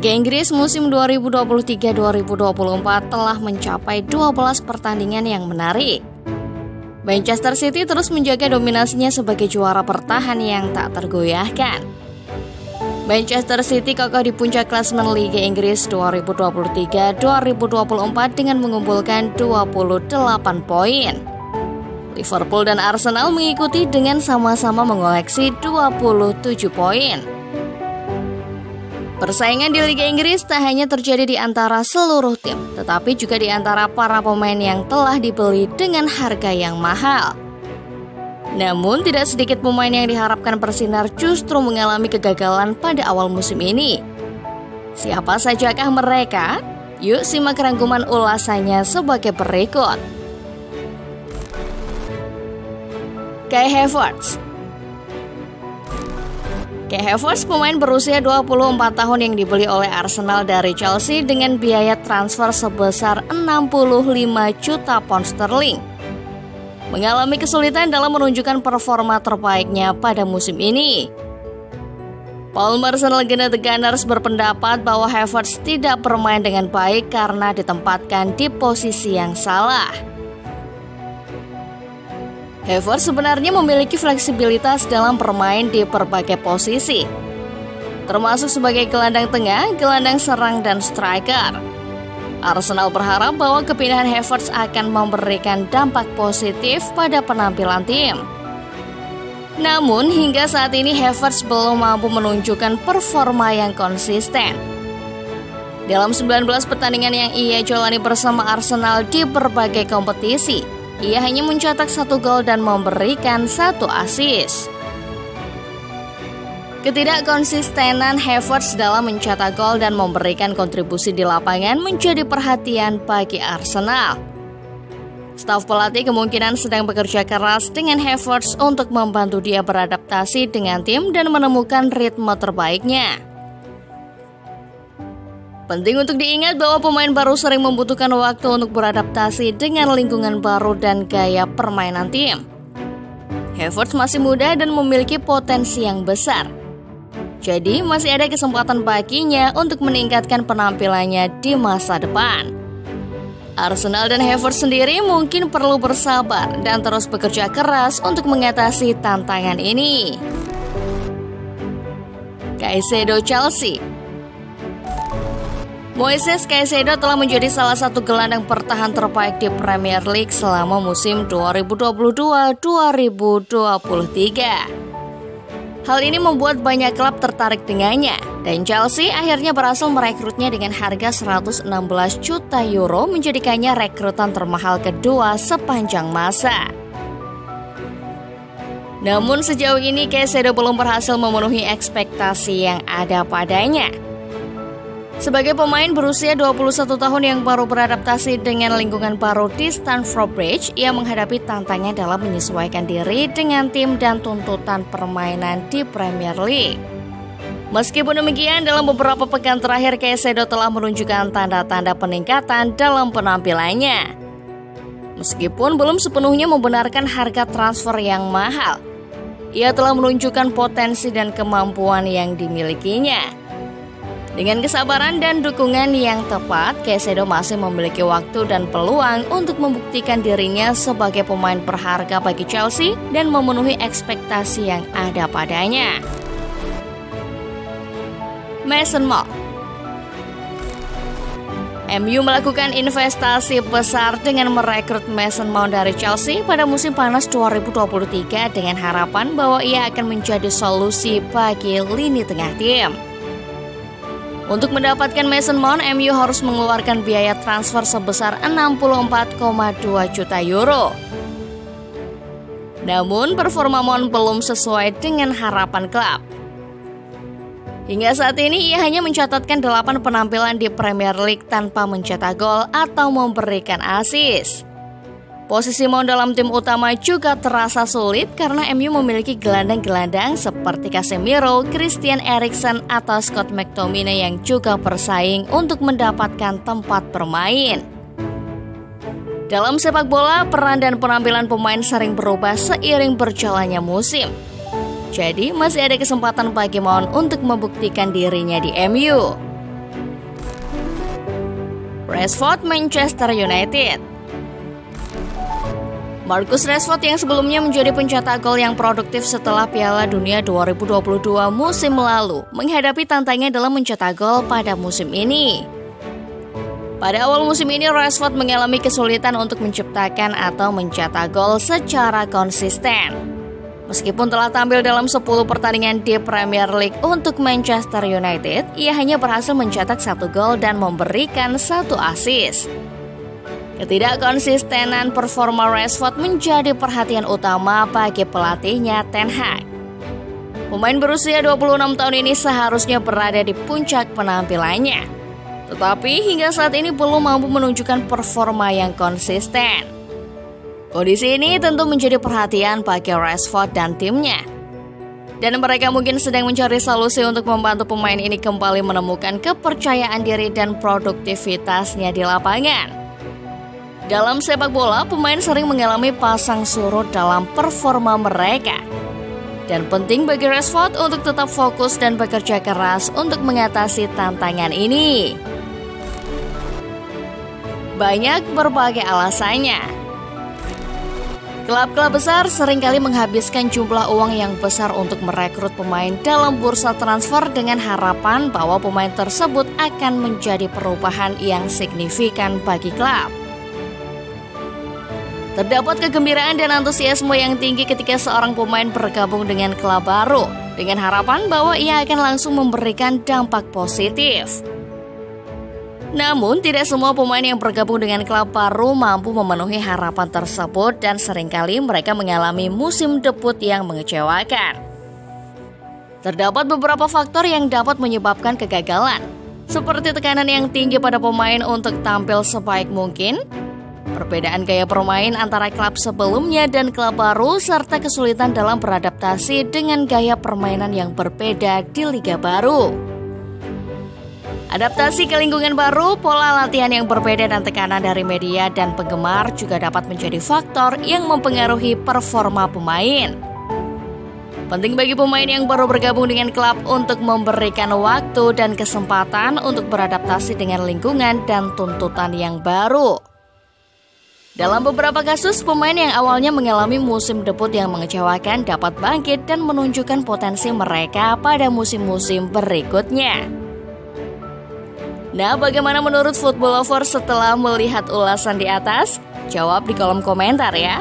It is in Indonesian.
Liga Inggris musim 2023-2024 telah mencapai 12 pertandingan yang menarik. Manchester City terus menjaga dominasinya sebagai juara bertahan yang tak tergoyahkan. Manchester City kokoh di puncak klasemen Liga Inggris 2023-2024 dengan mengumpulkan 28 poin. Liverpool dan Arsenal mengikuti dengan sama-sama mengoleksi 27 poin. Persaingan di Liga Inggris tak hanya terjadi di antara seluruh tim, tetapi juga di antara para pemain yang telah dibeli dengan harga yang mahal. Namun, tidak sedikit pemain yang diharapkan bersinar justru mengalami kegagalan pada awal musim ini. Siapa sajakah mereka? Yuk simak rangkuman ulasannya sebagai berikut. Kai Havertz. Kai Havertz, pemain berusia 24 tahun yang dibeli oleh Arsenal dari Chelsea dengan biaya transfer sebesar 65 juta pound sterling, mengalami kesulitan dalam menunjukkan performa terbaiknya pada musim ini. Paul Merson, legenda The Gunners, berpendapat bahwa Havertz tidak bermain dengan baik karena ditempatkan di posisi yang salah. Havertz sebenarnya memiliki fleksibilitas dalam bermain di berbagai posisi, termasuk sebagai gelandang tengah, gelandang serang, dan striker. Arsenal berharap bahwa kepindahan Havertz akan memberikan dampak positif pada penampilan tim. Namun, hingga saat ini Havertz belum mampu menunjukkan performa yang konsisten. Dalam 19 pertandingan yang ia jalani bersama Arsenal di berbagai kompetisi, ia hanya mencetak 1 gol dan memberikan 1 assist. Ketidakkonsistenan Havertz dalam mencetak gol dan memberikan kontribusi di lapangan menjadi perhatian bagi Arsenal. Staf pelatih kemungkinan sedang bekerja keras dengan Havertz untuk membantu dia beradaptasi dengan tim dan menemukan ritme terbaiknya. Penting untuk diingat bahwa pemain baru sering membutuhkan waktu untuk beradaptasi dengan lingkungan baru dan gaya permainan tim. Havertz masih muda dan memiliki potensi yang besar. Jadi masih ada kesempatan baginya untuk meningkatkan penampilannya di masa depan. Arsenal dan Havertz sendiri mungkin perlu bersabar dan terus bekerja keras untuk mengatasi tantangan ini. Caicedo, Chelsea. Moises Caicedo telah menjadi salah satu gelandang bertahan terbaik di Premier League selama musim 2022-2023. Hal ini membuat banyak klub tertarik dengannya, dan Chelsea akhirnya berhasil merekrutnya dengan harga 116 juta euro, menjadikannya rekrutan termahal kedua sepanjang masa. Namun sejauh ini Caicedo belum berhasil memenuhi ekspektasi yang ada padanya. Sebagai pemain berusia 21 tahun yang baru beradaptasi dengan lingkungan baru di Stamford Bridge, ia menghadapi tantangan dalam menyesuaikan diri dengan tim dan tuntutan permainan di Premier League. Meskipun demikian, dalam beberapa pekan terakhir Caicedo telah menunjukkan tanda-tanda peningkatan dalam penampilannya. Meskipun belum sepenuhnya membenarkan harga transfer yang mahal, ia telah menunjukkan potensi dan kemampuan yang dimilikinya. Dengan kesabaran dan dukungan yang tepat, Caicedo masih memiliki waktu dan peluang untuk membuktikan dirinya sebagai pemain berharga bagi Chelsea dan memenuhi ekspektasi yang ada padanya. Mason Mount. MU melakukan investasi besar dengan merekrut Mason Mount dari Chelsea pada musim panas 2023 dengan harapan bahwa ia akan menjadi solusi bagi lini tengah tim. Untuk mendapatkan Mason Mount, MU harus mengeluarkan biaya transfer sebesar 64,2 juta euro. Namun, performa Mount belum sesuai dengan harapan klub. Hingga saat ini, ia hanya mencatatkan 8 penampilan di Premier League tanpa mencetak gol atau memberikan assist. Posisi Mount dalam tim utama juga terasa sulit karena MU memiliki gelandang-gelandang seperti Casemiro, Christian Eriksen, atau Scott McTominay yang juga bersaing untuk mendapatkan tempat bermain. Dalam sepak bola, peran dan penampilan pemain sering berubah seiring berjalannya musim. Jadi masih ada kesempatan bagi Mount untuk membuktikan dirinya di MU. Rashford, Manchester United. Marcus Rashford yang sebelumnya menjadi pencetak gol yang produktif setelah Piala Dunia 2022 musim lalu menghadapi tantangan dalam mencetak gol pada musim ini. Pada awal musim ini, Rashford mengalami kesulitan untuk menciptakan atau mencetak gol secara konsisten. Meskipun telah tampil dalam 10 pertandingan di Premier League untuk Manchester United, ia hanya berhasil mencetak 1 gol dan memberikan 1 assist. Ketidakkonsistenan performa Rashford menjadi perhatian utama bagi pelatihnya Ten Hag. Pemain berusia 26 tahun ini seharusnya berada di puncak penampilannya, tetapi hingga saat ini belum mampu menunjukkan performa yang konsisten. Kondisi ini tentu menjadi perhatian bagi Rashford dan timnya. Dan mereka mungkin sedang mencari solusi untuk membantu pemain ini kembali menemukan kepercayaan diri dan produktivitasnya di lapangan. Dalam sepak bola, pemain sering mengalami pasang surut dalam performa mereka. Dan penting bagi Rashford untuk tetap fokus dan bekerja keras untuk mengatasi tantangan ini. Banyak berbagai alasannya. Klub-klub besar seringkali menghabiskan jumlah uang yang besar untuk merekrut pemain dalam bursa transfer dengan harapan bahwa pemain tersebut akan menjadi perubahan yang signifikan bagi klub. Terdapat kegembiraan dan antusiasme yang tinggi ketika seorang pemain bergabung dengan klub baru, dengan harapan bahwa ia akan langsung memberikan dampak positif. Namun, tidak semua pemain yang bergabung dengan klub baru mampu memenuhi harapan tersebut dan seringkali mereka mengalami musim debut yang mengecewakan. Terdapat beberapa faktor yang dapat menyebabkan kegagalan, seperti tekanan yang tinggi pada pemain untuk tampil sebaik mungkin, perbedaan gaya bermain antara klub sebelumnya dan klub baru, serta kesulitan dalam beradaptasi dengan gaya permainan yang berbeda di liga baru. Adaptasi ke lingkungan baru, pola latihan yang berbeda dan tekanan dari media dan penggemar juga dapat menjadi faktor yang mempengaruhi performa pemain. Penting bagi pemain yang baru bergabung dengan klub untuk memberikan waktu dan kesempatan untuk beradaptasi dengan lingkungan dan tuntutan yang baru. Dalam beberapa kasus, pemain yang awalnya mengalami musim debut yang mengecewakan dapat bangkit dan menunjukkan potensi mereka pada musim-musim berikutnya. Nah, bagaimana menurut Football Lovers setelah melihat ulasan di atas? Jawab di kolom komentar ya.